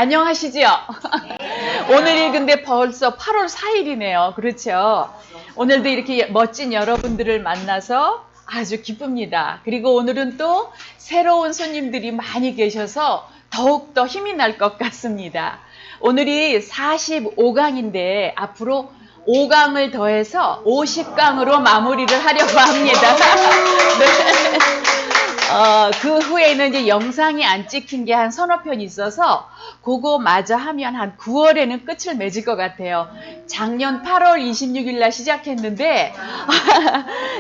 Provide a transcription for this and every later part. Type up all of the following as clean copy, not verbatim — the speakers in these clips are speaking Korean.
안녕하시지요? 오늘이 근데 벌써 8월 4일이네요. 그렇죠? 오늘도 이렇게 멋진 여러분들을 만나서 아주 기쁩니다. 그리고 오늘은 또 새로운 손님들이 많이 계셔서 더욱더 힘이 날 것 같습니다. 오늘이 45강인데 앞으로 5강을 더해서 50강으로 마무리를 하려고 합니다. 네. 그 후에는 이제 영상이 안 찍힌 게 한 서너 편 있어서 그거 마저 하면 한 9월에는 끝을 맺을 것 같아요. 작년 8월 26일 날 시작했는데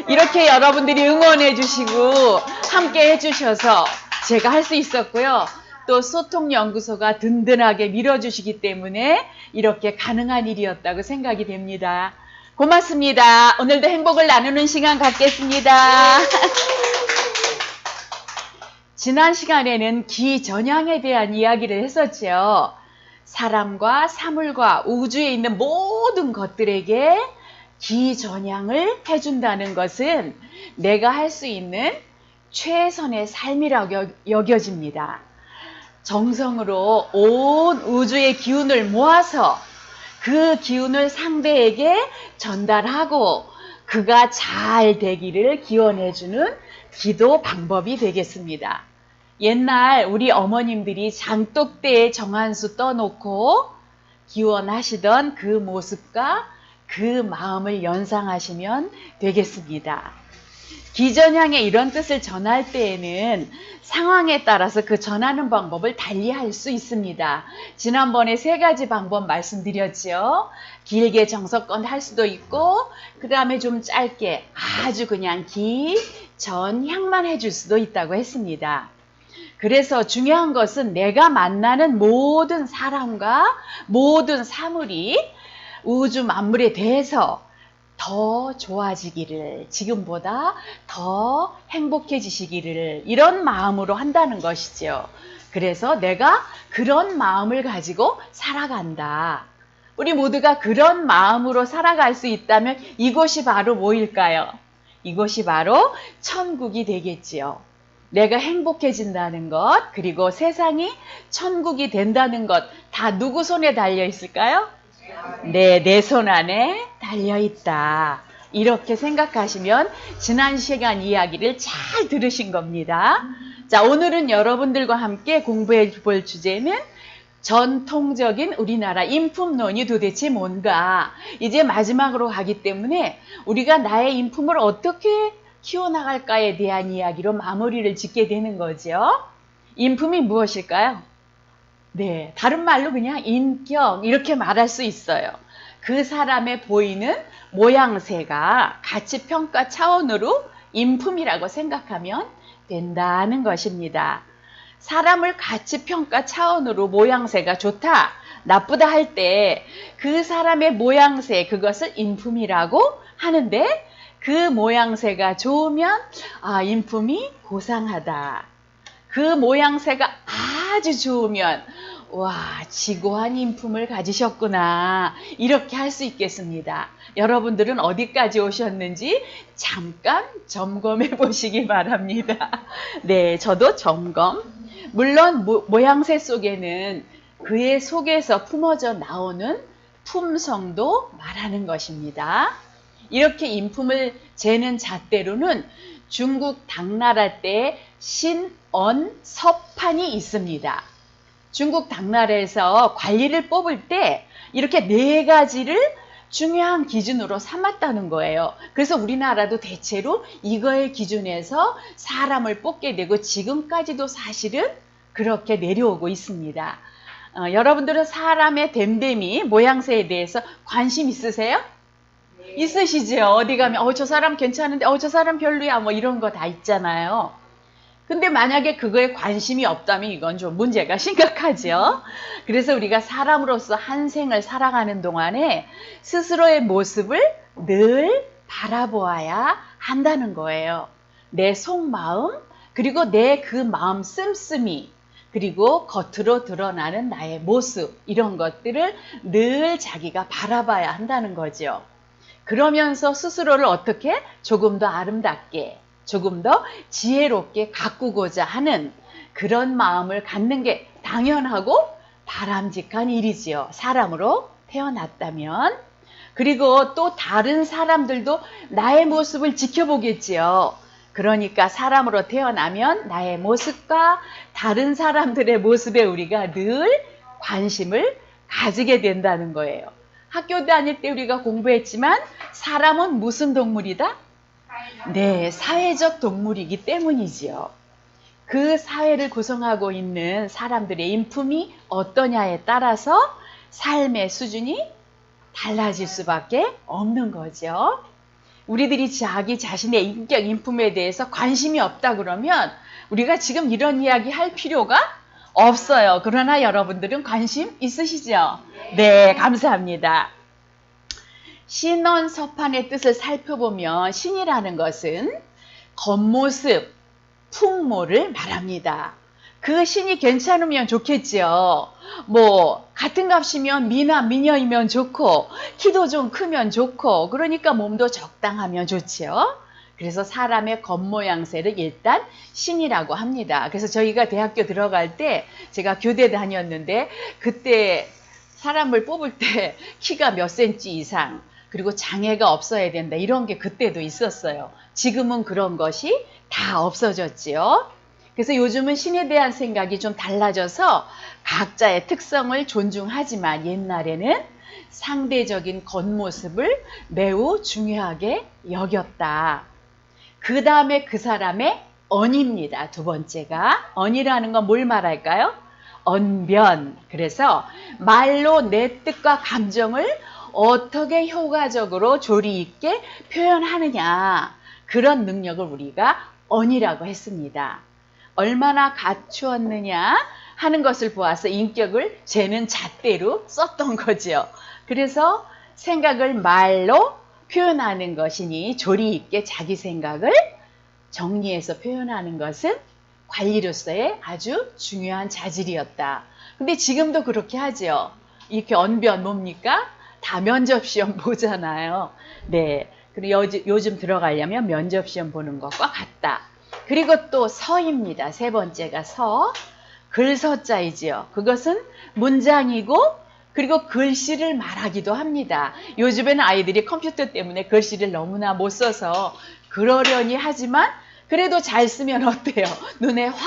이렇게 여러분들이 응원해 주시고 함께 해 주셔서 제가 할 수 있었고요. 또 소통연구소가 든든하게 밀어주시기 때문에 이렇게 가능한 일이었다고 생각이 됩니다. 고맙습니다. 오늘도 행복을 나누는 시간 갖겠습니다. 지난 시간에는 기전향에 대한 이야기를 했었죠. 사람과 사물과 우주에 있는 모든 것들에게 기전향을 해준다는 것은 내가 할 수 있는 최선의 삶이라고 여겨집니다. 정성으로 온 우주의 기운을 모아서 그 기운을 상대에게 전달하고 그가 잘 되기를 기원해주는 기도 방법이 되겠습니다. 옛날 우리 어머님들이 장독대에 정한수 떠놓고 기원하시던 그 모습과 그 마음을 연상하시면 되겠습니다. 기전향의 이런 뜻을 전할 때에는 상황에 따라서 그 전하는 방법을 달리할 수 있습니다. 지난번에 3가지 방법 말씀드렸죠. 길게 정석권 할 수도 있고 그 다음에 좀 짧게 아주 그냥 기전향만 해줄 수도 있다고 했습니다. 그래서 중요한 것은 내가 만나는 모든 사람과 모든 사물이 우주 만물에 대해서 더 좋아지기를, 지금보다 더 행복해지시기를 이런 마음으로 한다는 것이죠. 그래서 내가 그런 마음을 가지고 살아간다. 우리 모두가 그런 마음으로 살아갈 수 있다면 이곳이 바로 뭐일까요? 이곳이 바로 천국이 되겠지요. 내가 행복해진다는 것, 그리고 세상이 천국이 된다는 것, 다 누구 손에 달려 있을까요? 네, 내 손 안에 달려있다. 이렇게 생각하시면 지난 시간 이야기를 잘 들으신 겁니다. 자, 오늘은 여러분들과 함께 공부해 볼 주제는 전통적인 우리나라 인품론이 도대체 뭔가. 이제 마지막으로 가기 때문에 우리가 나의 인품을 어떻게 키워나갈까에 대한 이야기로 마무리를 짓게 되는 거죠. 인품이 무엇일까요? 네, 다른 말로 그냥 인격 이렇게 말할 수 있어요. 그 사람의 보이는 모양새가 가치평가 차원으로 인품이라고 생각하면 된다는 것입니다. 사람을 가치평가 차원으로 모양새가 좋다, 나쁘다 할 때 그 사람의 모양새, 그것을 인품이라고 하는데 그 모양새가 좋으면 인품이 고상하다. 그 모양새가 아주 좋으면 와, 지고한 인품을 가지셨구나. 이렇게 할 수 있겠습니다. 여러분들은 어디까지 오셨는지 잠깐 점검해 보시기 바랍니다. 네, 저도 점검. 물론 모양새 속에는 그의 속에서 품어져 나오는 품성도 말하는 것입니다. 이렇게 인품을 재는 잣대로는 중국 당나라 때 신언서판이 있습니다. 중국 당나라에서 관리를 뽑을 때 이렇게 4가지를 중요한 기준으로 삼았다는 거예요. 그래서 우리나라도 대체로 이거의 기준에서 사람을 뽑게 되고 지금까지도 사실은 그렇게 내려오고 있습니다. 여러분들은 사람의 됨됨이, 모양새에 대해서 관심 있으세요? 있으시죠? 어디 가면 저 사람 괜찮은데 저 사람 별로야 뭐 이런 거 다 있잖아요. 근데 만약에 그거에 관심이 없다면 이건 좀 문제가 심각하죠. 그래서 우리가 사람으로서 한 생을 살아가는 동안에 스스로의 모습을 늘 바라보아야 한다는 거예요. 내 속마음, 그리고 내 그 마음 씀씀이, 그리고 겉으로 드러나는 나의 모습, 이런 것들을 늘 자기가 바라봐야 한다는 거죠. 그러면서 스스로를 어떻게 조금 더 아름답게, 조금 더 지혜롭게 가꾸고자 하는 그런 마음을 갖는 게 당연하고 바람직한 일이지요. 사람으로 태어났다면. 그리고 또 다른 사람들도 나의 모습을 지켜보겠지요. 그러니까 사람으로 태어나면 나의 모습과 다른 사람들의 모습에 우리가 늘 관심을 가지게 된다는 거예요. 학교 다닐 때 우리가 공부했지만 사람은 무슨 동물이다? 네, 사회적 동물이기 때문이지요. 그 사회를 구성하고 있는 사람들의 인품이 어떠냐에 따라서 삶의 수준이 달라질 수밖에 없는 거죠. 우리들이 자기 자신의 인격, 인품에 대해서 관심이 없다 그러면 우리가 지금 이런 이야기 할 필요가 없어요. 그러나 여러분들은 관심 있으시죠? 네, 감사합니다. 신원서판의 뜻을 살펴보면 신이라는 것은 겉모습, 풍모를 말합니다. 그 신이 괜찮으면 좋겠지요. 뭐 같은 값이면 미남, 미녀이면 좋고 키도 좀 크면 좋고 그러니까 몸도 적당하면 좋지요. 그래서 사람의 겉모양새를 일단 신이라고 합니다. 그래서 저희가 대학교 들어갈 때 제가 교대 다녔는데 그때 사람을 뽑을 때 키가 몇 센치 이상 그리고 장애가 없어야 된다 이런 게 그때도 있었어요. 지금은 그런 것이 다 없어졌지요. 그래서 요즘은 신에 대한 생각이 좀 달라져서 각자의 특성을 존중하지만 옛날에는 상대적인 겉모습을 매우 중요하게 여겼다. 그 다음에 그 사람의 언입니다. 두 번째가 언이라는 건 뭘 말할까요? 언변. 그래서 말로 내 뜻과 감정을 어떻게 효과적으로 조리 있게 표현하느냐 그런 능력을 우리가 언이라고 했습니다. 얼마나 갖추었느냐 하는 것을 보아서 인격을 쟤는 잣대로 썼던 거죠. 그래서 생각을 말로 표현하는 것이니 조리 있게 자기 생각을 정리해서 표현하는 것은 관리로서의 아주 중요한 자질이었다. 근데 지금도 그렇게 하죠. 이렇게 언변 뭡니까? 다 면접시험 보잖아요. 네. 그리고 요즘 들어가려면 면접시험 보는 것과 같다. 그리고 또 서입니다. 세 번째가 서. 글서자이지요. 그것은 문장이고 그리고 글씨를 말하기도 합니다. 요즘에는 아이들이 컴퓨터 때문에 글씨를 너무나 못 써서 그러려니 하지만 그래도 잘 쓰면 어때요? 눈에 확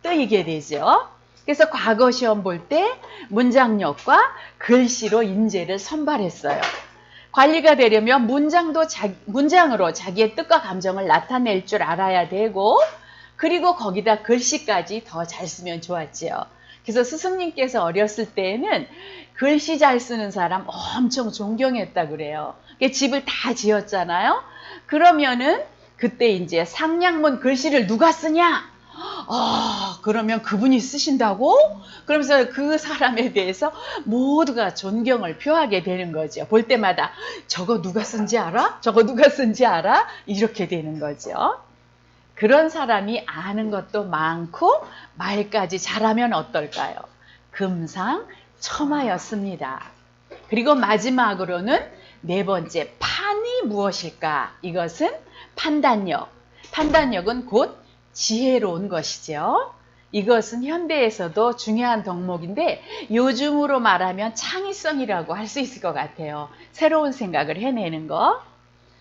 뜨이게 되죠. 그래서 과거 시험 볼 때 문장력과 글씨로 인재를 선발했어요. 관리가 되려면 문장으로 자기의 뜻과 감정을 나타낼 줄 알아야 되고 그리고 거기다 글씨까지 더 잘 쓰면 좋았지요. 그래서 스승님께서 어렸을 때에는 글씨 잘 쓰는 사람 엄청 존경했다 그래요. 집을 다 지었잖아요. 그러면은 그때 이제 상량문 글씨를 누가 쓰냐? 그러면 그분이 쓰신다고? 그러면서 그 사람에 대해서 모두가 존경을 표하게 되는 거죠. 볼 때마다 저거 누가 쓴지 알아? 저거 누가 쓴지 알아? 이렇게 되는 거죠. 그런 사람이 아는 것도 많고 말까지 잘하면 어떨까요? 금상첨화였습니다. 그리고 마지막으로는 네 번째, 판이 무엇일까? 이것은 판단력. 판단력은 곧 지혜로운 것이죠. 이것은 현대에서도 중요한 덕목인데 요즘으로 말하면 창의성이라고 할 수 있을 것 같아요. 새로운 생각을 해내는 거.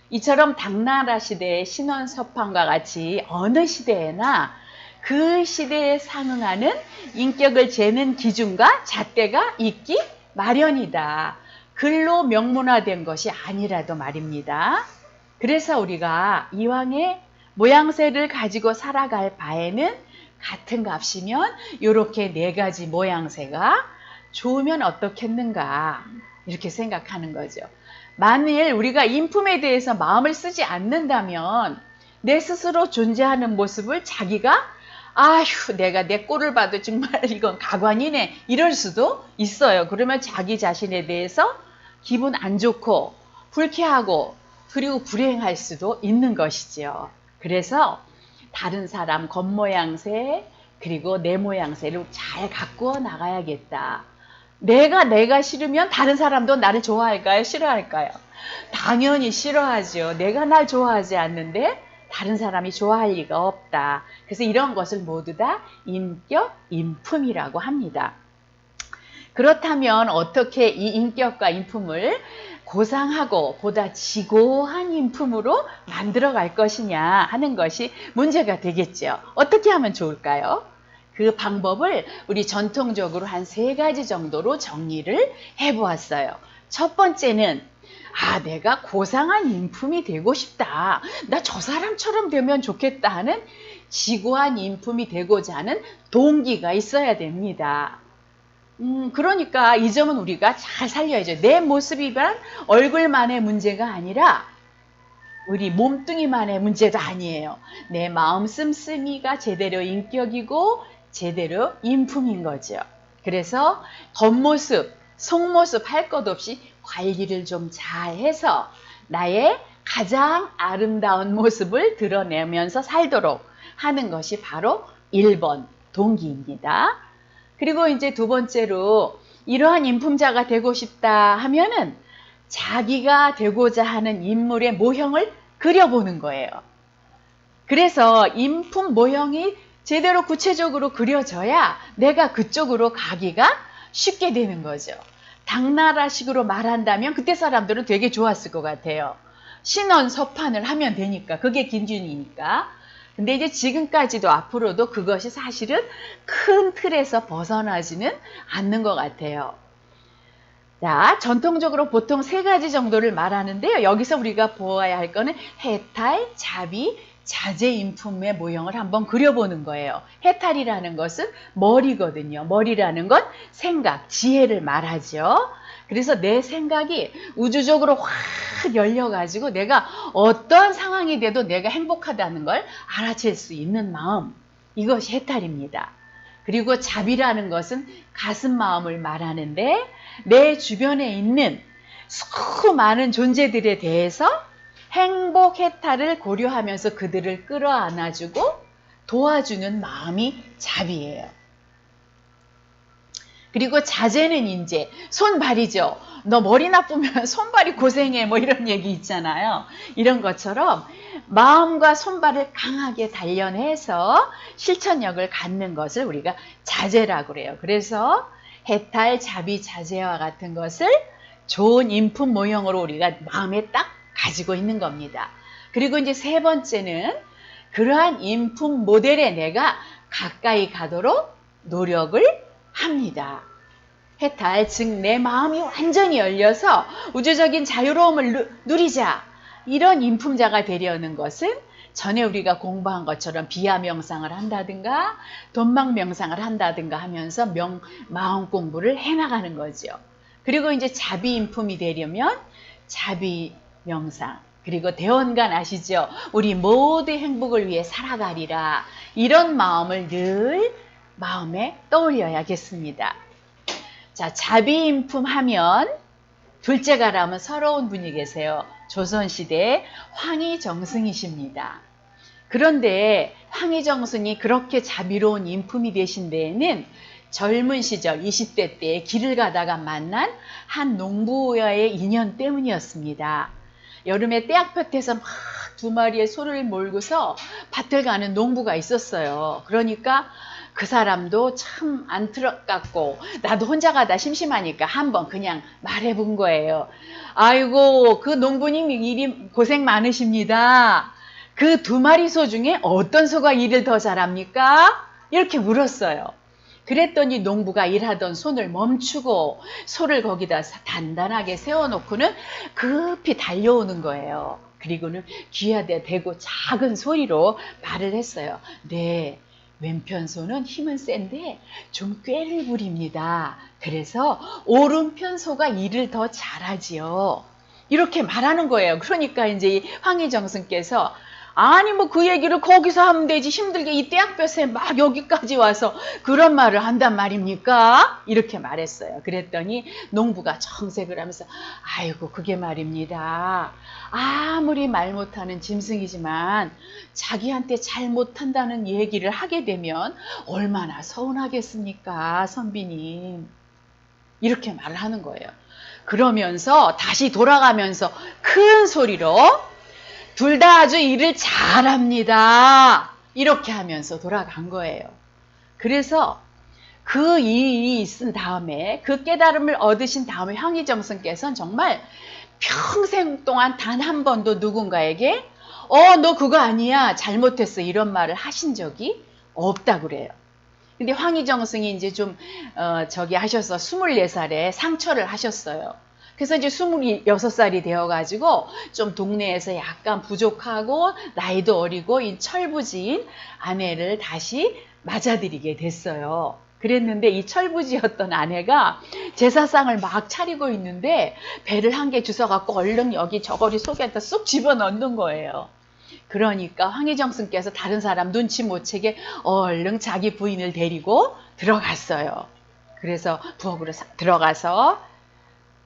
이처럼 당나라 시대의 신원서판과 같이 어느 시대에나 그 시대에 상응하는 인격을 재는 기준과 잣대가 있기 마련이다. 글로 명문화된 것이 아니라도 말입니다. 그래서 우리가 이왕에 모양새를 가지고 살아갈 바에는 같은 값이면 이렇게 네 가지 모양새가 좋으면 어떻겠는가 이렇게 생각하는 거죠. 만일 우리가 인품에 대해서 마음을 쓰지 않는다면 내 스스로 존재하는 모습을 자기가 아휴 내가 내 꼴을 봐도 정말 이건 가관이네 이럴 수도 있어요. 그러면 자기 자신에 대해서 기분 안 좋고 불쾌하고 그리고 불행할 수도 있는 것이지요. 그래서 다른 사람 겉모양새 그리고 내 모양새를 잘 가꾸어 나가야겠다. 내가 싫으면 다른 사람도 나를 좋아할까요? 싫어할까요? 당연히 싫어하죠. 내가 날 좋아하지 않는데 다른 사람이 좋아할 리가 없다. 그래서 이런 것을 모두 다 인격, 인품이라고 합니다. 그렇다면 어떻게 이 인격과 인품을 고상하고 보다 지고한 인품으로 만들어 갈 것이냐 하는 것이 문제가 되겠죠. 어떻게 하면 좋을까요? 그 방법을 우리 전통적으로 한 3가지 정도로 정리를 해보았어요. 첫 번째는 내가 고상한 인품이 되고 싶다. 나 저 사람처럼 되면 좋겠다 하는 지고한 인품이 되고자 하는 동기가 있어야 됩니다. 그러니까 이 점은 우리가 잘 살려야죠. 내 모습이란 얼굴만의 문제가 아니라 우리 몸뚱이만의 문제도 아니에요. 내 마음 씀씀이가 제대로 인격이고 제대로 인품인 거죠. 그래서 겉모습, 속모습 할 것 없이 관리를 좀 잘해서 나의 가장 아름다운 모습을 드러내면서 살도록 하는 것이 바로 1번 동기입니다. 그리고 이제 두 번째로 이러한 인품자가 되고 싶다 하면은 자기가 되고자 하는 인물의 모형을 그려보는 거예요. 그래서 인품 모형이 제대로 구체적으로 그려져야 내가 그쪽으로 가기가 쉽게 되는 거죠. 당나라식으로 말한다면 그때 사람들은 되게 좋았을 것 같아요. 신원 서판을 하면 되니까, 그게 기준이니까. 근데 이제 지금까지도 앞으로도 그것이 사실은 큰 틀에서 벗어나지는 않는 것 같아요. 자, 전통적으로 보통 3가지 정도를 말하는데요. 여기서 우리가 보아야 할 거는 해탈, 자비, 자제 인품의 모형을 한번 그려보는 거예요. 해탈이라는 것은 머리거든요. 머리라는 건 생각, 지혜를 말하죠. 그래서 내 생각이 우주적으로 확 열려가지고 내가 어떤 상황이 돼도 내가 행복하다는 걸 알아챌 수 있는 마음, 이것이 해탈입니다. 그리고 자비라는 것은 가슴 마음을 말하는데 내 주변에 있는 수많은 존재들에 대해서 행복 해탈을 고려하면서 그들을 끌어안아주고 도와주는 마음이 자비예요. 그리고 자제는 이제 손발이죠. 너 머리 나쁘면 손발이 고생해, 뭐 이런 얘기 있잖아요. 이런 것처럼 마음과 손발을 강하게 단련해서 실천력을 갖는 것을 우리가 자제라고 그래요. 그래서 해탈, 자비, 자제와 같은 것을 좋은 인품 모형으로 우리가 마음에 딱 가지고 있는 겁니다. 그리고 이제 3번째는 그러한 인품 모델에 내가 가까이 가도록 노력을 합니다. 해탈, 즉 내 마음이 완전히 열려서 우주적인 자유로움을 누리자, 이런 인품자가 되려는 것은 전에 우리가 공부한 것처럼 비하 명상을 한다든가 돈막 명상을 한다든가 하면서 마음 공부를 해나가는 거죠. 그리고 이제 자비 인품이 되려면 자비 명상, 그리고 대원간 아시죠? 우리 모두의 행복을 위해 살아가리라, 이런 마음을 늘 마음에 떠올려야겠습니다. 자, 자비인품 하면 둘째가라면 서러운 분이 계세요. 조선시대 황희정승이십니다. 그런데 황희정승이 그렇게 자비로운 인품이 되신 데에는 젊은 시절 20대 때 길을 가다가 만난 한 농부와의 인연 때문이었습니다. 여름에 떼약볕에서 막 2마리의 소를 몰고서 밭을 가는 농부가 있었어요. 그러니까 그 사람도 참 안타깝고 나도 혼자 가다 심심하니까 한번 그냥 말해본 거예요. 아이고, 그 농부님 일이 고생 많으십니다. 그 2마리 소 중에 어떤 소가 일을 더 잘합니까? 이렇게 물었어요. 그랬더니 농부가 일하던 손을 멈추고 소를 거기다 단단하게 세워놓고는 급히 달려오는 거예요. 그리고는 귀에다 대고 작은 소리로 말을 했어요. 네, 왼편소는 힘은 센데 좀 꾀를 부립니다. 그래서 오른편 소가 일을 더 잘하지요. 이렇게 말하는 거예요. 그러니까 이제 황희정승께서 아니 뭐 그 얘기를 거기서 하면 되지, 힘들게 이 떼약볕에 막 여기까지 와서 그런 말을 한단 말입니까? 이렇게 말했어요. 그랬더니 농부가 정색을 하면서 아이고, 그게 말입니다. 아무리 말 못하는 짐승이지만 자기한테 잘 못한다는 얘기를 하게 되면 얼마나 서운하겠습니까, 선비님. 이렇게 말을 하는 거예요. 그러면서 다시 돌아가면서 큰 소리로 둘 다 아주 일을 잘합니다, 이렇게 하면서 돌아간 거예요. 그래서 그 일이 있은 다음에 그 깨달음을 얻으신 다음에 황희정승께서는 정말 평생 동안 단 한 번도 누군가에게 너 그거 아니야 잘못했어 이런 말을 하신 적이 없다 그래요. 근데 황희정승이 이제 좀 저기 하셔서 24살에 상처를 하셨어요. 그래서 이제 26살이 되어가지고 좀 동네에서 약간 부족하고 나이도 어리고 이 철부지인 아내를 다시 맞아들이게 됐어요. 그랬는데 이 철부지였던 아내가 제사상을 막 차리고 있는데 배를 한 개 주워갖고 얼른 여기 저고리 속에다 쑥 집어넣는 거예요. 그러니까 황희정승께서 다른 사람 눈치 못 채게 얼른 자기 부인을 데리고 들어갔어요. 그래서 부엌으로 들어가서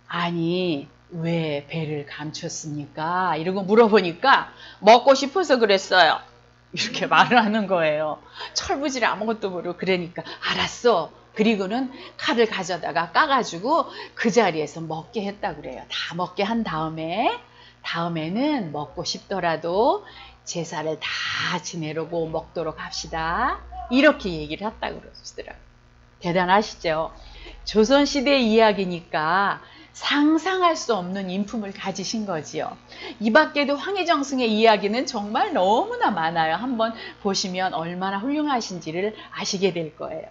아니 왜 배를 감췄습니까? 이러고 물어보니까 먹고 싶어서 그랬어요. 이렇게 말을 하는 거예요. 철부지를 아무것도 모르고 그러니까 알았어. 그리고는 칼을 가져다가 까가지고 그 자리에서 먹게 했다 그래요. 다 먹게 한 다음에는 먹고 싶더라도 제사를 다 지내려고 먹도록 합시다. 이렇게 얘기를 했다고 그러시더라고요. 대단하시죠? 조선시대 이야기니까 상상할 수 없는 인품을 가지신 거지요. 이 밖에도 황희정승의 이야기는 정말 너무나 많아요. 한번 보시면 얼마나 훌륭하신지를 아시게 될 거예요.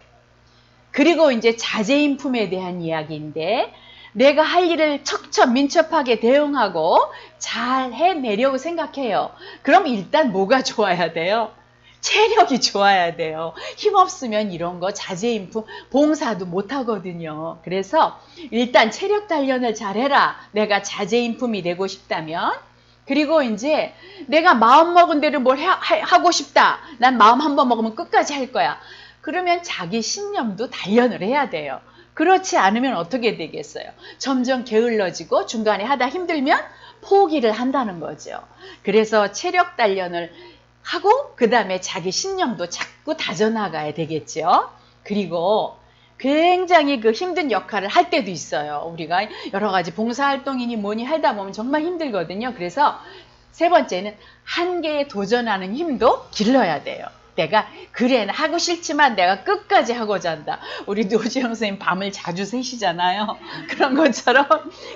그리고 이제 자제인품에 대한 이야기인데 내가 할 일을 척척민첩하게 대응하고 잘 해내려고 생각해요. 그럼 일단 뭐가 좋아야 돼요? 체력이 좋아야 돼요. 힘없으면 이런 거 자제인품 봉사도 못하거든요. 그래서 일단 체력 단련을 잘해라. 내가 자제인품이 되고 싶다면. 그리고 이제 내가 마음먹은 대로 뭘 하고 싶다. 난 마음 한번 먹으면 끝까지 할 거야. 그러면 자기 신념도 단련을 해야 돼요. 그렇지 않으면 어떻게 되겠어요? 점점 게을러지고 중간에 하다 힘들면 포기를 한다는 거죠. 그래서 체력 단련을 하고 그 다음에 자기 신념도 자꾸 다져나가야 되겠죠. 그리고 굉장히 그 힘든 역할을 할 때도 있어요. 우리가 여러 가지 봉사활동이니 뭐니 하다 보면 정말 힘들거든요. 그래서 세 번째는 한계에 도전하는 힘도 길러야 돼요. 내가 그래 하고 싫지만 내가 끝까지 하고자 한다. 우리 노지영 선생님 밤을 자주 새시잖아요. 그런 것처럼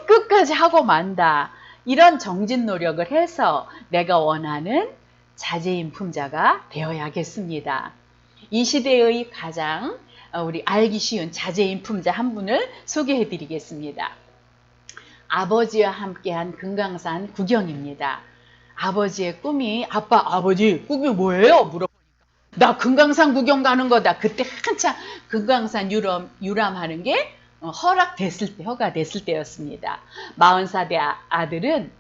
끝까지 하고 만다. 이런 정진 노력을 해서 내가 원하는 자제인품자가 되어야겠습니다. 이 시대의 가장 우리 알기 쉬운 자제인품자 한 분을 소개해 드리겠습니다. 아버지와 함께한 금강산 구경입니다. 아버지의 꿈이 아버지 꿈이 뭐예요? 물어보니까 나 금강산 구경 가는 거다. 그때 한참 금강산 유람하는 게 허가됐을 때였습니다. 40살 아들은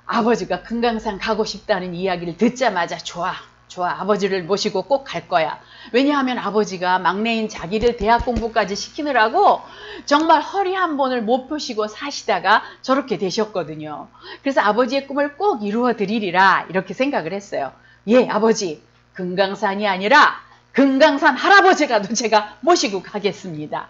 아버지가 금강산 가고 싶다는 이야기를 듣자마자 좋아 아버지를 모시고 꼭 갈 거야. 왜냐하면 아버지가 막내인 자기를 대학 공부까지 시키느라고 정말 허리 한 번을 못 펴시고 사시다가 저렇게 되셨거든요. 그래서 아버지의 꿈을 꼭 이루어 드리리라 이렇게 생각을 했어요. 예, 아버지 금강산이 아니라 금강산 할아버지라도 제가 모시고 가겠습니다.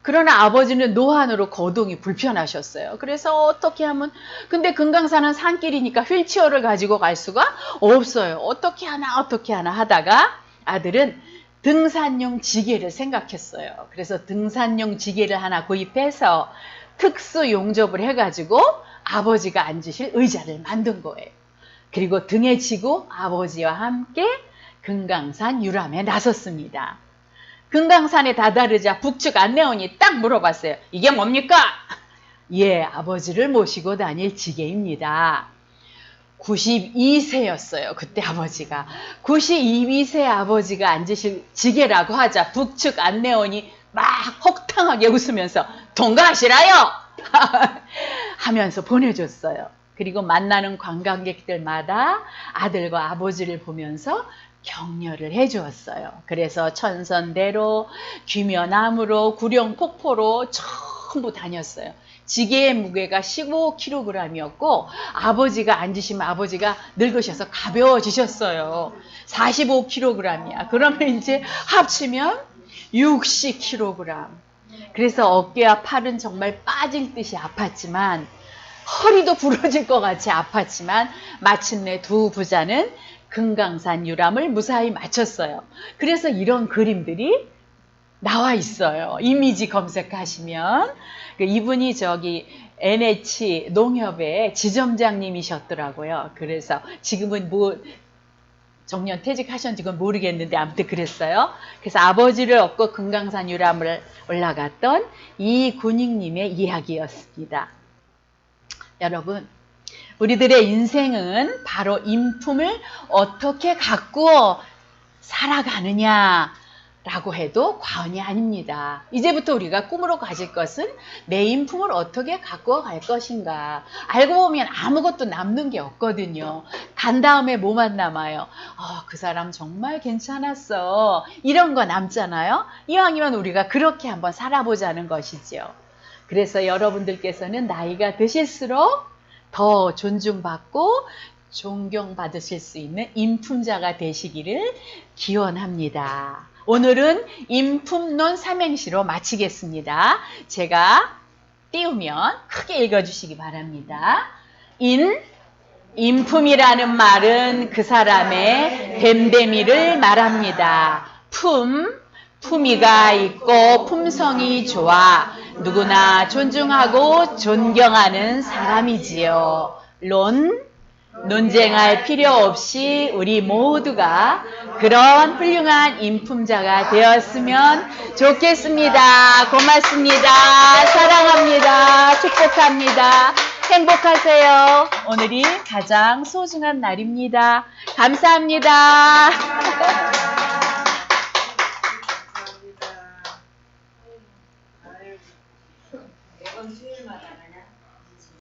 그러나 아버지는 노안으로 거동이 불편하셨어요. 그래서 어떻게 하면 근데 금강산은 산길이니까 휠체어를 가지고 갈 수가 없어요. 어떻게 하나 하다가 아들은 등산용 지게를 생각했어요. 그래서 등산용 지게를 하나 구입해서 특수 용접을 해가지고 아버지가 앉으실 의자를 만든 거예요. 그리고 등에 지고 아버지와 함께 금강산 유람에 나섰습니다. 금강산에 다다르자 북측 안내원이 딱 물어봤어요. 이게 뭡니까? 예, 아버지를 모시고 다닐 지게입니다. 92세였어요. 그때 아버지가. 92세 아버지가 앉으실 지게라고 하자 북측 안내원이 막 혹탕하게 웃으면서 통과하시라요! 하면서 보내줬어요. 그리고 만나는 관광객들마다 아들과 아버지를 보면서 격려를 해주었어요. 그래서 천선대로, 귀면암으로, 구룡폭포로 전부 다녔어요. 지게의 무게가 15kg이었고 아버지가 앉으시면 아버지가 늙으셔서 가벼워지셨어요. 45kg이야. 그러면 이제 합치면 60kg. 그래서 어깨와 팔은 정말 빠질 듯이 아팠지만 허리도 부러질 것 같이 아팠지만 마침내 두 부자는 금강산 유람을 무사히 마쳤어요. 그래서 이런 그림들이 나와 있어요. 이미지 검색하시면. 이분이 저기 NH 농협의 지점장님이셨더라고요. 그래서 지금은 뭐 정년 퇴직하셨는지 그건 모르겠는데 아무튼 그랬어요. 그래서 아버지를 얻고 금강산 유람을 올라갔던 이 군익님의 이야기였습니다. 여러분, 우리들의 인생은 바로 인품을 어떻게 가꾸어 살아가느냐 라고 해도 과언이 아닙니다. 이제부터 우리가 꿈으로 가질 것은 내 인품을 어떻게 가꾸어 갈 것인가. 알고 보면 아무것도 남는 게 없거든요. 간 다음에 뭐만 남아요? 그 사람 정말 괜찮았어. 이런 거 남잖아요. 이왕이면 우리가 그렇게 한번 살아보자는 것이죠. 그래서 여러분들께서는 나이가 드실수록 더 존중받고 존경받으실 수 있는 인품자가 되시기를 기원합니다. 오늘은 인품론 삼행시로 마치겠습니다. 제가 띄우면 크게 읽어주시기 바랍니다. 인품이라는 말은 그 사람의 됨됨이를 말합니다. 품위가 있고 품성이 좋아 누구나 존중하고 존경하는 사람이지요. 논쟁할 필요 없이 우리 모두가 그런 훌륭한 인품자가 되었으면 좋겠습니다. 고맙습니다. 사랑합니다. 축복합니다. 행복하세요. 오늘이 가장 소중한 날입니다. 감사합니다.